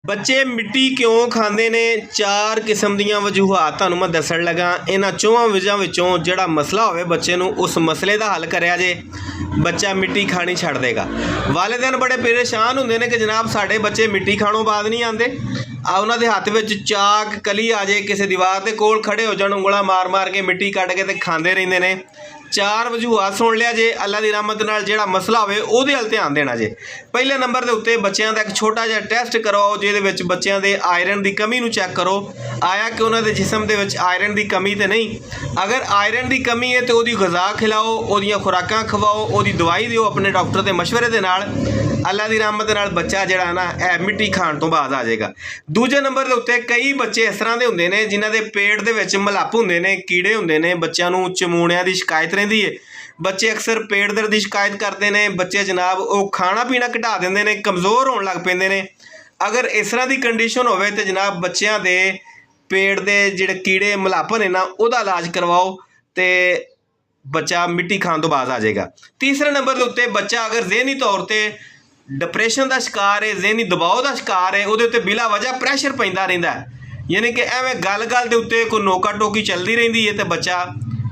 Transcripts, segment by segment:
ਬੱਚੇ ਮਿੱਟੀ ਕਿਉਂ ਖਾਂਦੇ ਨੇ? 4 ਕਿਸਮ ਦੀਆਂ ਵਜੂਹਾਤ ਤੁਹਾਨੂੰ ਮੈਂ ਦੱਸਣ ਲੱਗਾ। ਇਹਨਾਂ ਚੌਹਾਂ ਵਜ੍ਹਾ ਵਿੱਚੋਂ ਜਿਹੜਾ ਮਸਲਾ ਹੋਵੇ ਬੱਚੇ ਨੂੰ, ਉਸ ਮਸਲੇ ਦਾ ਹੱਲ ਕਰਿਆ ਜੇ, ਬੱਚਾ ਮਿੱਟੀ ਖਾਣੀ ਛੱਡ ਦੇਗਾ। ਵਾਲਿदैन ਬੜੇ ਪਰੇਸ਼ਾਨ ਹੁੰਦੇ ਨੇ ਕਿ ਜਨਾਬ ਸਾਡੇ ਬੱਚੇ ਮਿੱਟੀ ਖਾਣੋਂ ਬਾਅਦ ਨਹੀਂ ਆਉਂਦੇ। ਉਹਨਾਂ ਦੇ ਹੱਥ ਵਿੱਚ ਚਾਕ ਕਲੀ ਆ ਜਾਏ, ਕਿਸੇ ਦੀਵਾਰ ਦੇ ਕੋਲ ਖੜੇ ਹੋ ਜਾਣ, ਉਂਗਲਾਂ ਮਾਰ ਮਾਰ ਕੇ ਮਿੱਟੀ ਕੱਢ ਕੇ ਤੇ ਖਾਂਦੇ ਰਹਿੰਦੇ ਨੇ। 4 ਵਜੂਹਾਤ ਸੁਣ ਲਿਆ ਜੇ। ਅੱਲਾ ਦੀ ਰਹਿਮਤ ਨਾਲ ਜਿਹੜਾ ਮਸਲਾ ਹੋਵੇ ਉਹਦੇ ਵੱਲ ਧਿਆਨ ਦੇਣਾ ਜੇ। ਪਹਿਲੇ ਨੰਬਰ ਦੇ ਉੱਤੇ ਬੱਚਿਆਂ ਦਾ ਇੱਕ ਛੋਟਾ ਜਿਹਾ ਟੈਸਟ ਕਰਵਾਓ, ਜਿਹਦੇ ਵਿੱਚ ਬੱਚਿਆਂ ਦੇ ਆਇਰਨ ਦੀ ਕਮੀ ਨੂੰ ਚੈੱਕ ਕਰੋ, ਆਇਆ ਕਿ ਉਹਨਾਂ ਦੇ ਜਿਸਮ ਦੇ ਵਿੱਚ ਆਇਰਨ ਦੀ ਕਮੀ ਤਾਂ ਨਹੀਂ। ਅਗਰ ਆਇਰਨ ਦੀ ਕਮੀ ਹੈ ਤਾਂ ਉਹਦੀ ਗ਼ਜ਼ਾ ਖਿਲਾਓ, ਉਹਦੀਆਂ ਖੁਰਾਕਾਂ ਖਵਾਓ, ਉਹਦੀ ਦਵਾਈ ਦਿਓ ਆਪਣੇ ਡਾਕਟਰ ਦੇ ਮਸ਼ਵਰੇ ਦੇ ਨਾਲ। ਅੱਲਾ ਦੀ ਰਹਿਮਤ ਨਾਲ ਬੱਚਾ ਜਿਹੜਾ ਨਾ ਇਹ ਮਿੱਟੀ ਖਾਣ ਤੋਂ ਬਾਅਦ ਆ ਜਾਏਗਾ। ਦੂਜੇ ਨੰਬਰ ਦੇ ਉੱਤੇ ਕਈ ਬੱਚੇ ਇਸ ਤਰ੍ਹਾਂ ਦੇ ਹੁੰਦੇ ਨੇ ਜਿਨ੍ਹਾਂ ਦੇ ਪੇਟ ਦੇ ਵਿੱਚ ਮਲੱਪ ਹੁੰਦੇ ਨੇ, ਕੀੜੇ ਹੁੰਦੇ ਨੇ, ਬੱਚਿਆਂ ਨੂੰ ਚਮੂਣਿਆਂ ਦੀ ਸ਼ਿਕਾਇਤ ਰਹਿੰਦੀ ਹੈ। ਬੱਚੇ ਅਕਸਰ ਪੇਟ ਦਰਦ ਦੀ ਸ਼ਿਕਾਇਤ ਕਰਦੇ ਨੇ। ਬੱਚੇ ਜਨਾਬ ਉਹ ਖਾਣਾ ਪੀਣਾ ਘਟਾ ਦਿੰਦੇ ਨੇ, ਕਮਜ਼ੋਰ ਹੋਣ ਲੱਗ ਪੈਂਦੇ ਨੇ। ਅਗਰ ਇਸ ਤਰ੍ਹਾਂ ਦੀ ਕੰਡੀਸ਼ਨ ਹੋਵੇ ਤਾਂ ਜਨਾਬ ਬੱਚਿਆਂ ਦੇ ਪੇਟ ਦੇ ਜਿਹੜੇ ਕੀੜੇ ਮਲੱਪ ਨੇ ਨਾ, ਉਹਦਾ ਇਲਾਜ ਕਰਵਾਓ ਤੇ ਬੱਚਾ ਮਿੱਟੀ ਖਾਣ ਤੋਂ ਬਾਅਦ ਆ ਜਾਏਗਾ। ਤੀਸਰੇ ਨੰਬਰ ਦੇ ਉੱਤੇ ਬੱਚਾ ਅਗਰ ਜ਼ਹਿਨੀ ਤੌਰ 'ਤੇ ਡਿਪਰੈਸ਼ਨ ਦਾ ਸ਼ਿਕਾਰ ਹੈ, ਜ਼ਹਿਨੀ ਦਬਾਅ ਦਾ ਸ਼ਿਕਾਰ ਹੈ, ਉਹਦੇ ਉੱਤੇ ਬਿਲਾ ਵਜ੍ਹਾ ਪ੍ਰੈਸ਼ਰ ਪੈਂਦਾ ਰਹਿੰਦਾ ਹੈ, ਯਾਨੀ ਕਿ ਐਵੇਂ ਗੱਲ-ਗੱਲ ਦੇ ਉੱਤੇ ਕੋਈ ਨੋਕਾ ਟੋਕੀ ਚੱਲਦੀ ਰਹਿੰਦੀ ਹੈ, ਤੇ ਬੱਚਾ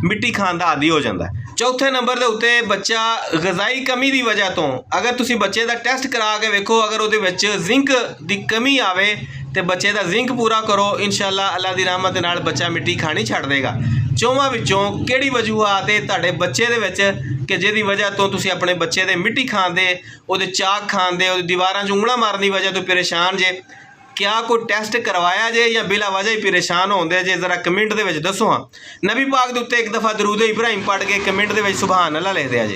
ਮਿੱਟੀ ਖਾਣ ਦਾ ਆਦੀ ਹੋ ਜਾਂਦਾ। ਚੌਥੇ ਨੰਬਰ ਦੇ ਉੱਤੇ ਬੱਚਾ ਗ਼ਜ਼ਾਈ ਕਮੀ ਦੀ ਵਜ੍ਹਾ ਤੋਂ, ਅਗਰ ਤੁਸੀਂ ਬੱਚੇ ਦਾ ਟੈਸਟ ਕਰਾ ਕੇ ਵੇਖੋ, ਅਗਰ ਉਹਦੇ ਵਿੱਚ ਜ਼ਿੰਕ ਦੀ ਕਮੀ ਆਵੇ ਤੇ ਬੱਚੇ ਦਾ ਜ਼ਿੰਕ ਪੂਰਾ ਕਰੋ, ਇਨਸ਼ਾਅੱਲਾ ਅੱਲਾ ਦੀ ਰਹਿਮਤ ਦੇ ਨਾਲ ਬੱਚਾ ਮਿੱਟੀ ਖਾਣੀ ਛੱਡ ਦੇਗਾ। ਚੌਹਾਂ ਵਿੱਚੋਂ ਕਿਹੜੀ ਵਜੂਹਾਤ ਹੈ ਤੁਹਾਡੇ ਬੱਚੇ ਦੇ ਵਿੱਚ ਕਿ ਜਿਹਦੀ ਵਜ੍ਹਾ ਤੋਂ ਤੁਸੀਂ ਆਪਣੇ ਬੱਚੇ ਦੇ ਮਿੱਟੀ ਖਾਂਦੇ, ਉਹਦੇ ਚਾਕ ਖਾਂਦੇ, ਉਹਦੀ ਦੀਵਾਰਾਂ 'ਚ ਉਂਗਲਾਂ ਮਾਰਨ ਦੀ ਵਜ੍ਹਾ ਤੋਂ ਪਰੇਸ਼ਾਨ ਜੇ? क्या कोई टेस्ट करवाया जे या बिला वजह ही परेशान होंदे जे? जरा कमेंट दे विच दसो। हाँ, नबी पाक दे उत्ते एक दफ़ा दरूद इब्राहिम पढ़ के कमेंट दे विच सुभान अल्लाह लिख दिया जे।